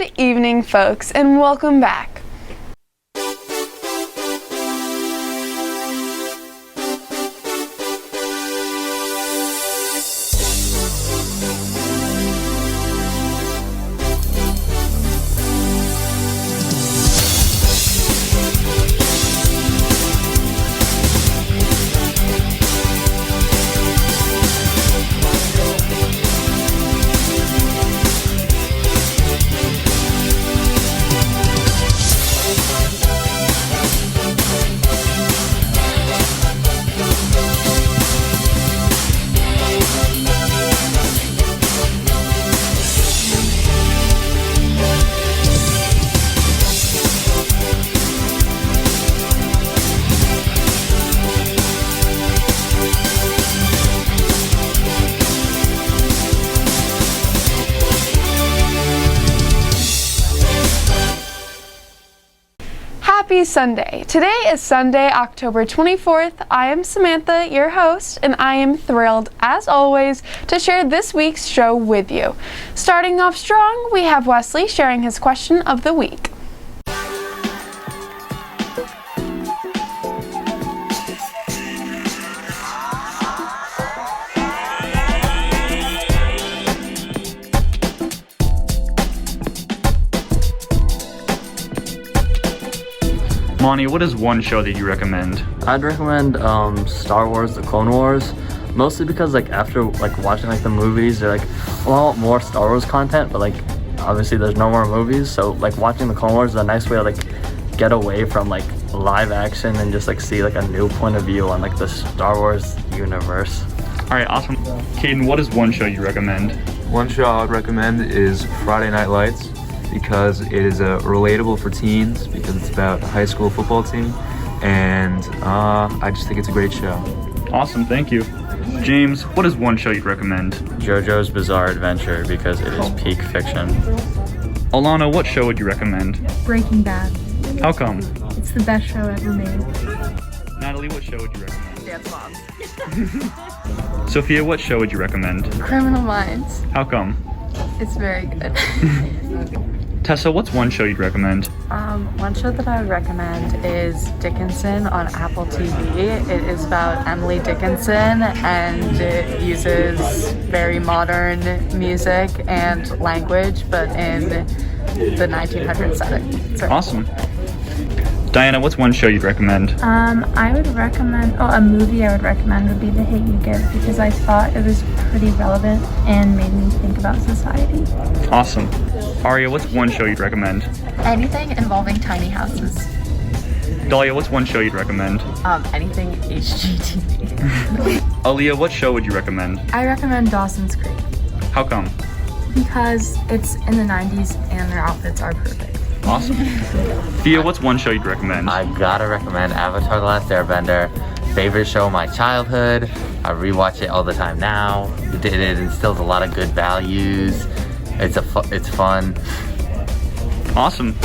Good evening, folks, and welcome back. Happy Sunday. Today is Sunday, October 24th. I am Samantha, your host, and I am thrilled, as always, to share this week's show with you. Starting off strong, we have Wesley sharing his question of the week. Monty, what is one show that you recommend? I'd recommend Star Wars: The Clone Wars, mostly because after watching the movies, they're I want more Star Wars content, but obviously there's no more movies, so watching The Clone Wars is a nice way to get away from live action and just see a new point of view on the Star Wars universe. All right, awesome. Caden, what is one show you recommend? One show I would recommend is Friday Night Lights, because it is relatable for teens, because it's about a high school football team, and I just think it's a great show. Awesome, thank you. James, what is one show you'd recommend? JoJo's Bizarre Adventure, because it is peak fiction. Alana, what show would you recommend? Breaking Bad. How come? It's the best show ever made. Natalie, what show would you recommend? Dance Moms. Sophia, what show would you recommend? Criminal Minds. How come? It's very good. Tessa, what's one show you'd recommend? One show that I would recommend is Dickinson on Apple TV. It is about Emily Dickinson, and it uses very modern music and language, but in the 1900s setting. So. Awesome. Diana, what's one show you'd recommend? I would recommend, a movie I would recommend would be The Hate U Give, because I thought it was pretty relevant and made me think about society. Awesome. Aria, what's one show you'd recommend? Anything involving tiny houses. Dahlia, what's one show you'd recommend? Anything HGTV. Aaliyah, what show would you recommend? I recommend Dawson's Creek, How come? because it's in the 90s and their outfits are perfect. Awesome. Thea, what's one show you'd recommend? I gotta recommend Avatar: The Last Airbender. Favorite show of my childhood. I rewatch it all the time now. It instills a lot of good values. It's fun. Awesome.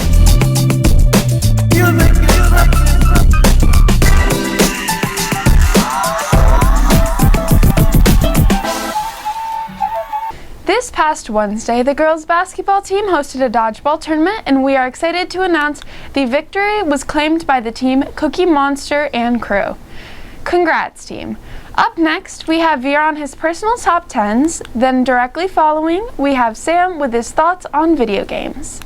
This past Wednesday, the girls' basketball team hosted a dodgeball tournament, and we are excited to announce the victory was claimed by the team Cookie Monster and crew. Congrats, team. Up next, we have Veer on his personal top 10s. Then directly following, we have Sam with his thoughts on video games.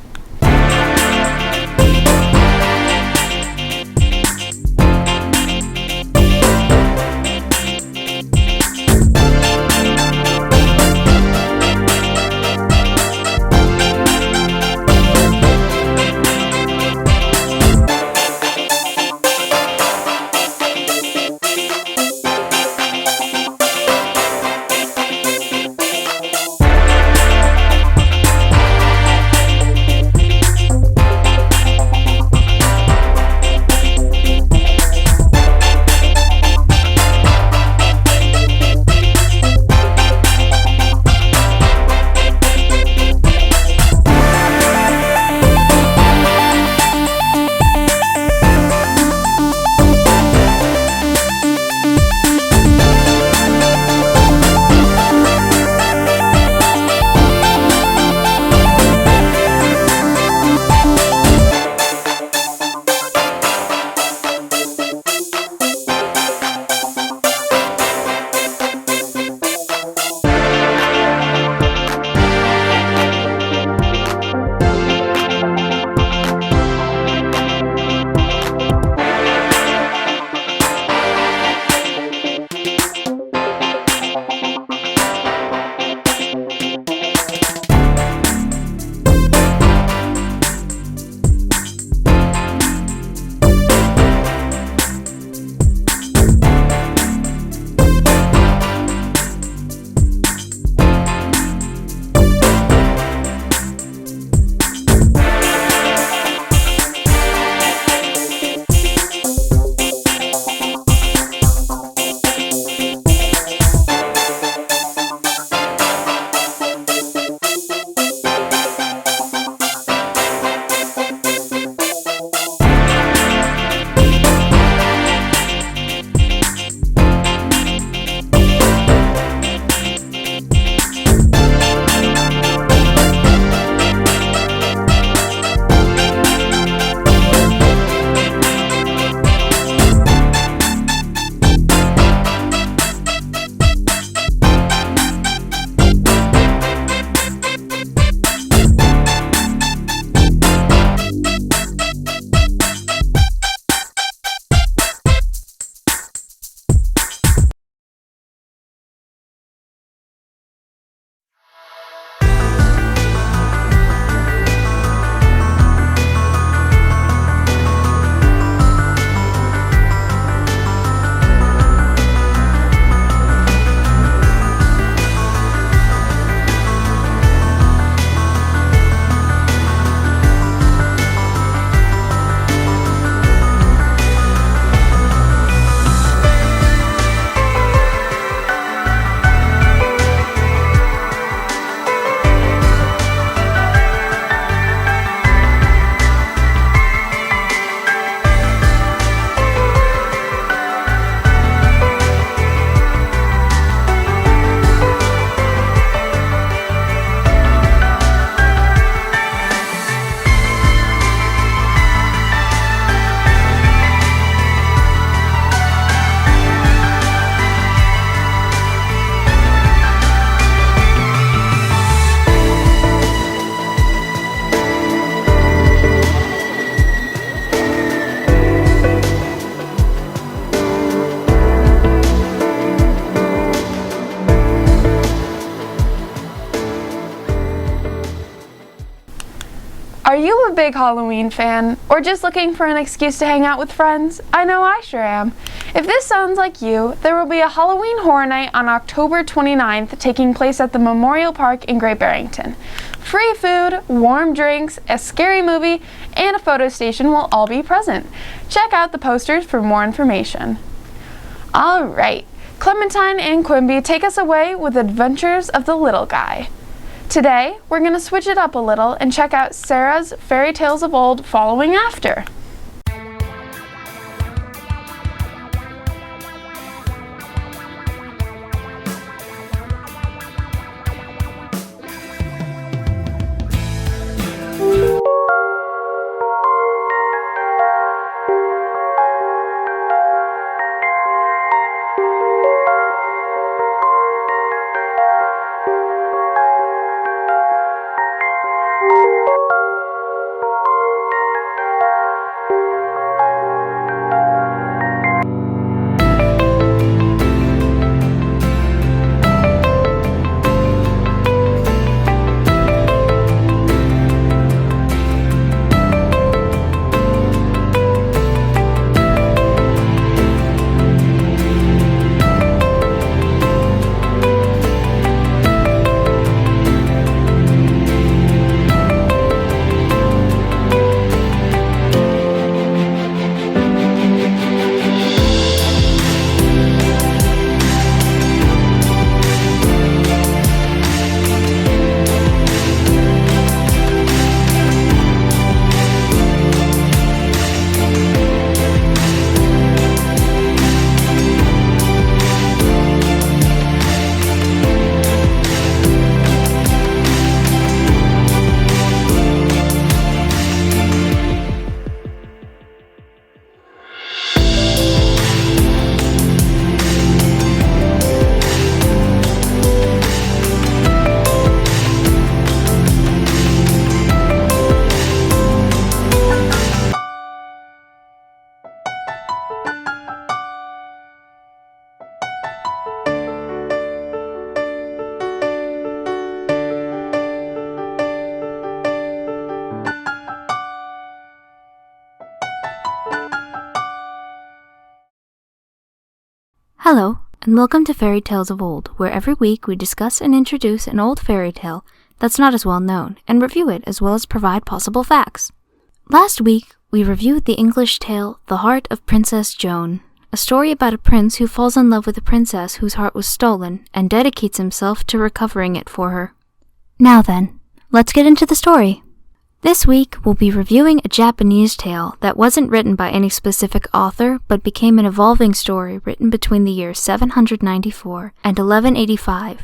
Are you a big Halloween fan, or just looking for an excuse to hang out with friends? I know I sure am. If this sounds like you, there will be a Halloween Horror Night on October 29th taking place at the Memorial Park in Great Barrington. Free food, warm drinks, a scary movie, and a photo station will all be present. Check out the posters for more information. All right, Clementine and Quimby take us away with Adventures of the Little Guy. Today, we're going to switch it up a little and check out Sarah's Fairy Tales of Old following after. Hello, and welcome to Fairy Tales of Old, where every week we discuss and introduce an old fairy tale that's not as well known, and review it as well as provide possible facts. Last week, we reviewed the English tale The Heart of Princess Joan, a story about a prince who falls in love with a princess whose heart was stolen and dedicates himself to recovering it for her. Now then, let's get into the story. This week, we'll be reviewing a Japanese tale that wasn't written by any specific author, but became an evolving story written between the years 794 and 1185.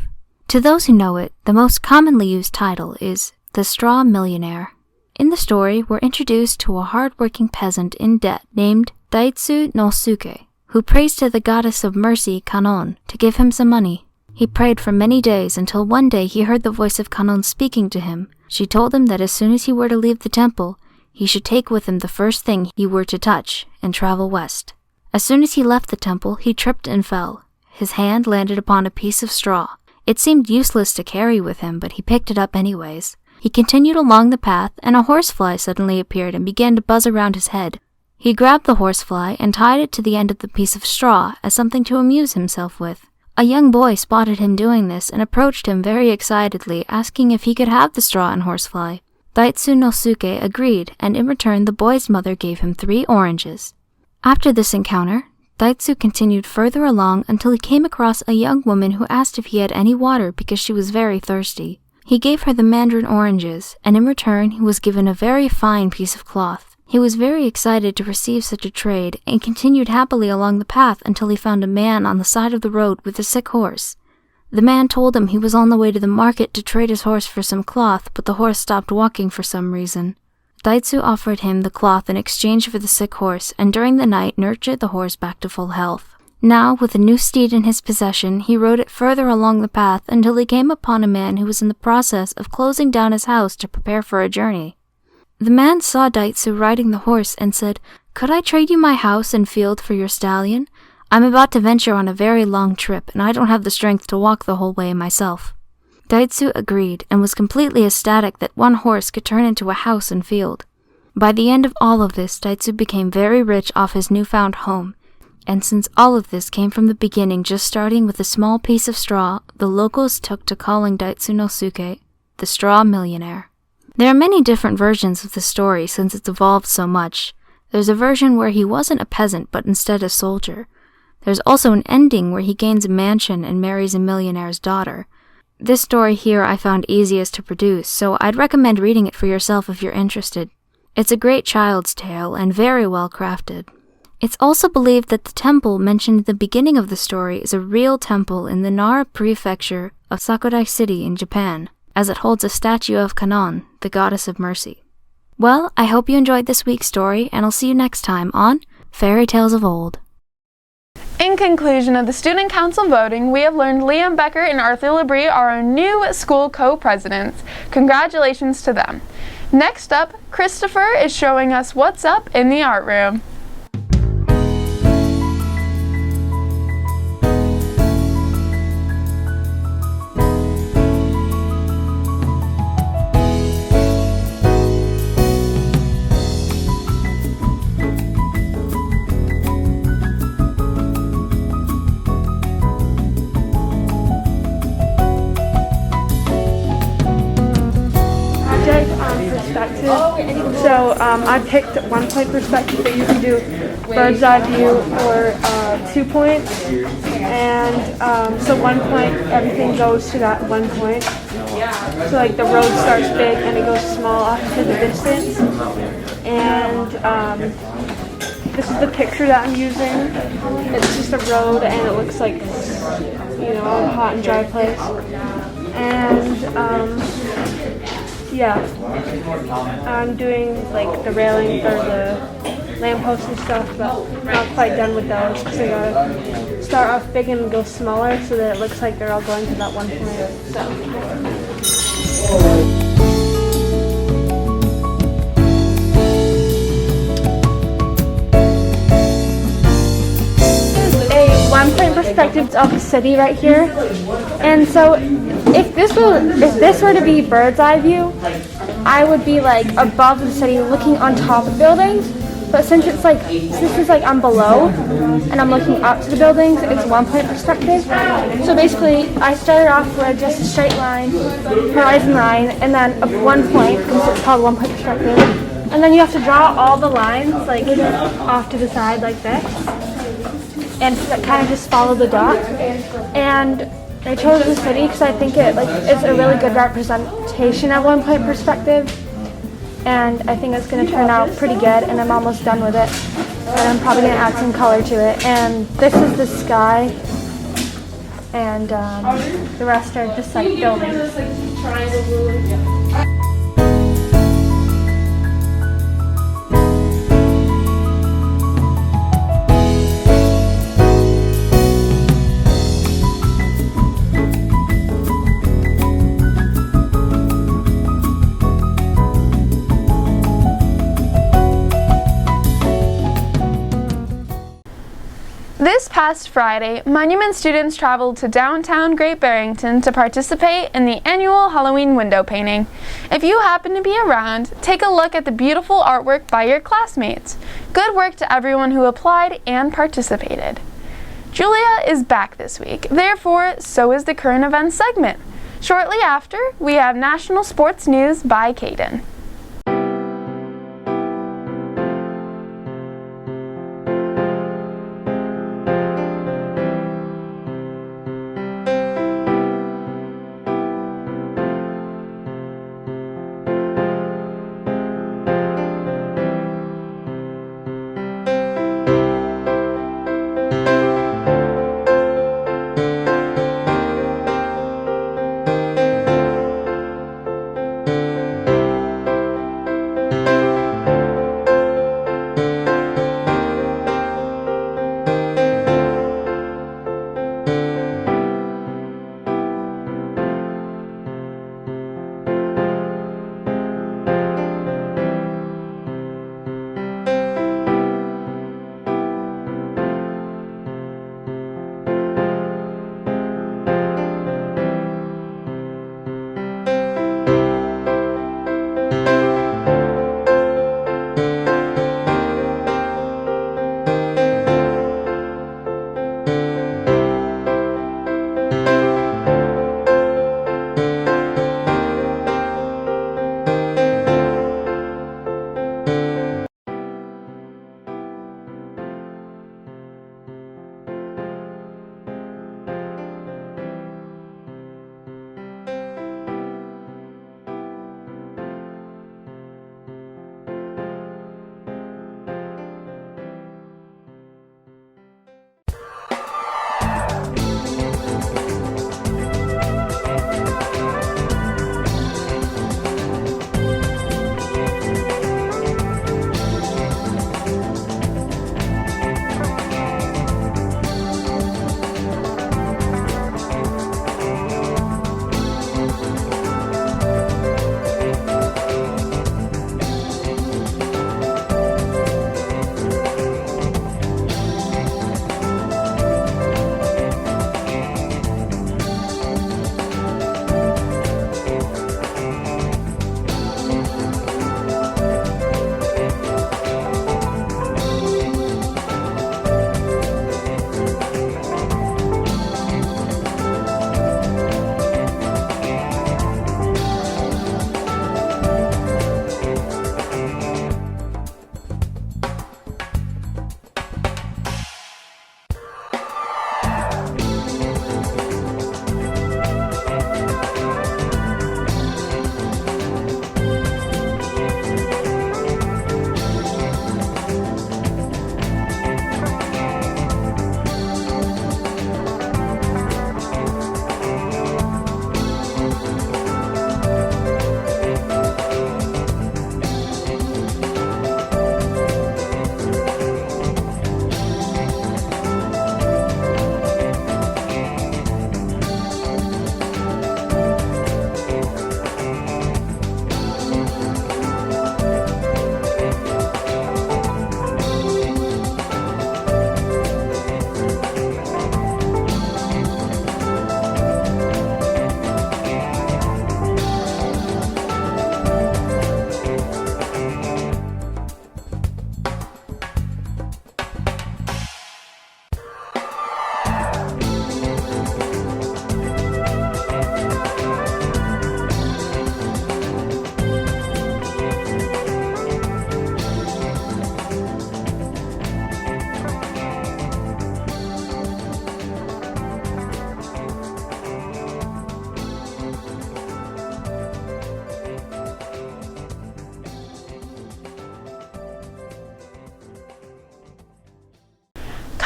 To those who know it, the most commonly used title is The Straw Millionaire. In the story, we're introduced to a hard-working peasant in debt named Daitsu no Suke, who prays to the goddess of mercy, Kanon, to give him some money. He prayed for many days until one day he heard the voice of Kanon speaking to him. She told him that as soon as he were to leave the temple, he should take with him the first thing he were to touch and travel west. As soon as he left the temple, he tripped and fell. His hand landed upon a piece of straw. It seemed useless to carry with him, but he picked it up anyways. He continued along the path, and a horsefly suddenly appeared and began to buzz around his head. He grabbed the horsefly and tied it to the end of the piece of straw as something to amuse himself with. A young boy spotted him doing this and approached him very excitedly, asking if he could have the straw and horsefly. Daitsu no Suke agreed, and in return the boy's mother gave him 3 oranges. After this encounter, Daitsu continued further along until he came across a young woman who asked if he had any water because she was very thirsty. He gave her the mandarin oranges, and in return he was given a very fine piece of cloth. He was very excited to receive such a trade and continued happily along the path until he found a man on the side of the road with a sick horse. The man told him he was on the way to the market to trade his horse for some cloth, but the horse stopped walking for some reason. Daitsu offered him the cloth in exchange for the sick horse, and during the night nurtured the horse back to full health. Now, with a new steed in his possession, he rode it further along the path until he came upon a man who was in the process of closing down his house to prepare for a journey. The man saw Daitsu riding the horse and said, "Could I trade you my house and field for your stallion? I'm about to venture on a very long trip, and I don't have the strength to walk the whole way myself." Daitsu agreed and was completely ecstatic that one horse could turn into a house and field. By the end of all of this, Daitsu became very rich off his newfound home, and since all of this came from the beginning just starting with a small piece of straw, the locals took to calling Daitsu no Suke the Straw Millionaire. There are many different versions of the story since it's evolved so much. There's a version where he wasn't a peasant but instead a soldier. There's also an ending where he gains a mansion and marries a millionaire's daughter. This story here I found easiest to produce, so I'd recommend reading it for yourself if you're interested. It's a great child's tale and very well crafted. It's also believed that the temple mentioned at the beginning of the story is a real temple in the Nara prefecture of Sakurai City in Japan, as it holds a statue of Kannon, the goddess of mercy. Well, I hope you enjoyed this week's story, and I'll see you next time on Fairy Tales of Old. In conclusion of the Student Council voting, we have learned Liam Becker and Arthur Labrie are our new school co-presidents. Congratulations to them. Next up, Christopher is showing us what's up in the art room. Perspective. So I picked 1 point perspective, but you can do bird's eye view or 2 points. And so 1 point, everything goes to that 1 point. So like the road starts big and it goes small off into the distance. And this is the picture that I'm using. It's just a road and it looks like, a hot and dry place. And yeah, I'm doing like the railing or the lampposts and stuff, but not quite done with those because I gotta start off big and go smaller so that it looks like they're all going to that 1 point. A 1 point perspective of the city right here, and so if this were to be bird's eye view, I would be like above the city looking on top of buildings, but since it's like I'm below and I'm looking up to the buildings, it's 1 point perspective. So basically I started off with just a straight line, horizon line, and then a 1 point because it's called 1 point perspective, and then you have to draw all the lines like off to the side like this and kind of just follow the dot. And I chose the city because I think it's a really good representation of 1 point perspective, and I think it's going to turn out pretty good, and I'm almost done with it, and I'm probably going to add some color to it. And this is the sky, and the rest are just like buildings. This past Friday, Monument students traveled to downtown Great Barrington to participate in the annual Halloween window painting. If you happen to be around, take a look at the beautiful artwork by your classmates. Good work to everyone who applied and participated. Julia is back this week, therefore, so is the current events segment. Shortly after, we have national sports news by Caden.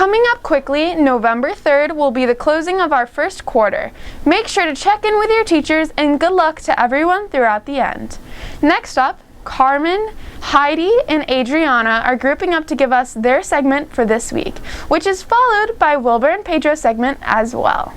Coming up quickly, November 3rd will be the closing of our first quarter. Make sure to check in with your teachers and good luck to everyone throughout the end. Next up, Carmen, Heidi, and Adriana are grouping up to give us their segment for this week, which is followed by Wilbur and Pedro's segment as well.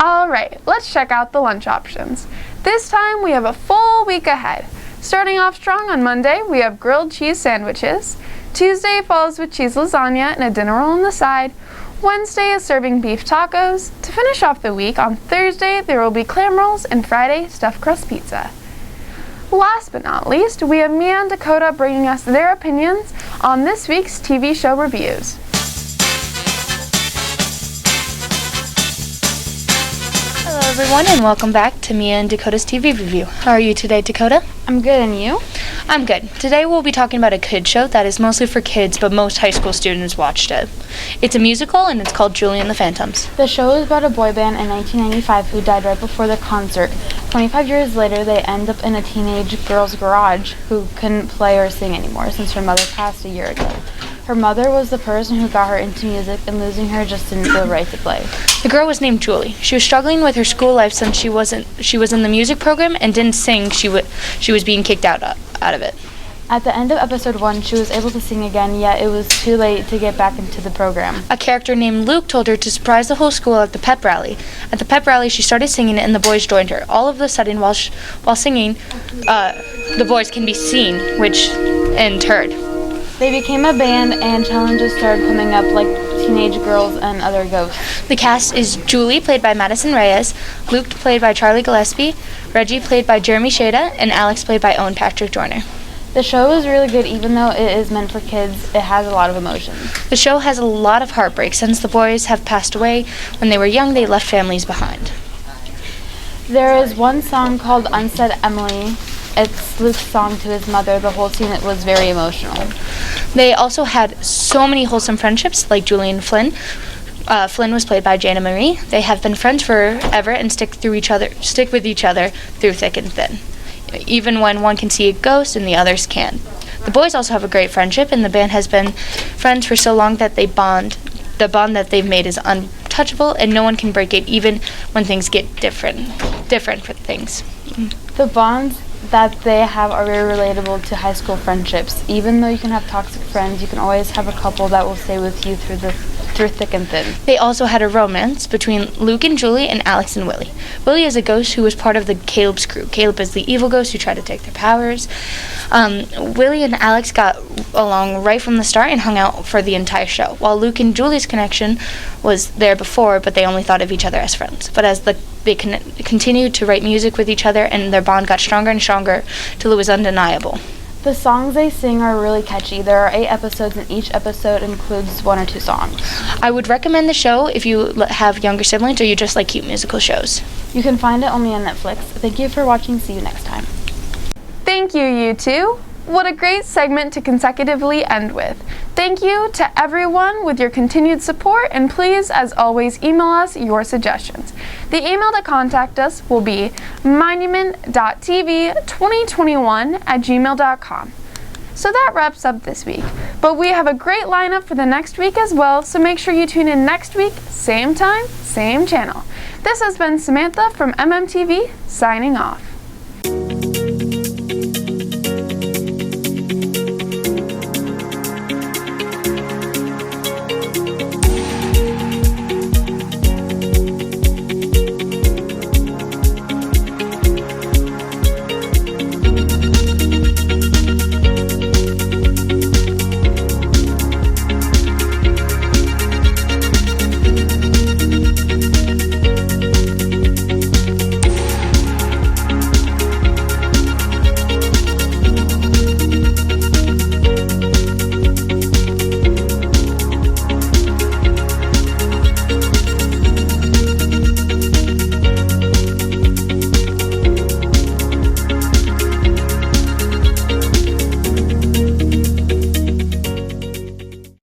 Alright, let's check out the lunch options. This time we have a full week ahead. Starting off strong on Monday, we have grilled cheese sandwiches. Tuesday follows with cheese lasagna and a dinner roll on the side. Wednesday is serving beef tacos. To finish off the week, on Thursday there will be clam rolls and Friday stuffed crust pizza. Last but not least, we have Mia and Dakota bringing us their opinions on this week's TV show reviews. Hello everyone and welcome back to Mia and Dakota's TV review. How are you today, Dakota? I'm good, and you? I'm good. Today we'll be talking about a kid show that is mostly for kids, but most high school students watched it. It's a musical and it's called Julie and the Phantoms. The show is about a boy band in 1995 who died right before the concert. 25 years later, they end up in a teenage girl's garage who couldn't play or sing anymore since her mother passed a year ago. Her mother was the person who got her into music, and losing her just didn't feel right to play. The girl was named Julie. She was struggling with her school life since she was in the music program and didn't sing. She was being kicked out of it. At the end of episode 1, she was able to sing again, yet it was too late to get back into the program. A character named Luke told her to surprise the whole school at the pep rally. At the pep rally, she started singing and the boys joined her. All of a sudden, while singing, the boys can be seen, and heard. They became a band, and challenges started coming up like teenage girls and other ghosts. The cast is Julie, played by Madison Reyes, Luke, played by Charlie Gillespie, Reggie, played by Jeremy Shada, and Alex, played by Owen Patrick Joyner. The show is really good. Even though it is meant for kids, it has a lot of emotions. The show has a lot of heartbreak. Since the boys have passed away when they were young, they left families behind. There is one song called Unsaid Emily. It's Luke's song to his mother. The whole scene was very emotional. They also had so many wholesome friendships, like Julie and Flynn. Flynn was played by Jana Marie. They have been friends forever and stick with each other through thick and thin, even when one can see a ghost and the others can't. The boys also have a great friendship, and the band has been friends for so long that they bond. The bond that they've made is untouchable, and no one can break it, even when things get different for things. The bonds that they have are very relatable to high school friendships. Even though you can have toxic friends, you can always have a couple that will stay with you through thick and thin. They also had a romance between Luke and Julie and Alex and Willie. Willie is a ghost who was part of the Caleb's crew. Caleb is the evil ghost who tried to take their powers. Willie and Alex got along right from the start and hung out for the entire show, while Luke and Julie's connection was there before, but they only thought of each other as friends. But as they continued to write music with each other, and their bond got stronger and stronger till it was undeniable. The songs they sing are really catchy. There are 8 episodes, and each episode includes 1 or 2 songs. I would recommend the show if you have younger siblings or you just like cute musical shows. You can find it only on Netflix. Thank you for watching. See you next time. Thank you, you two. What a great segment to consecutively end with. Thank you to everyone with your continued support, and please, as always, email us your suggestions. The email to contact us will be monument.tv2021@gmail.com. So that wraps up this week, but we have a great lineup for the next week as well, so make sure you tune in next week, same time, same channel. This has been Samantha from MMTV, signing off.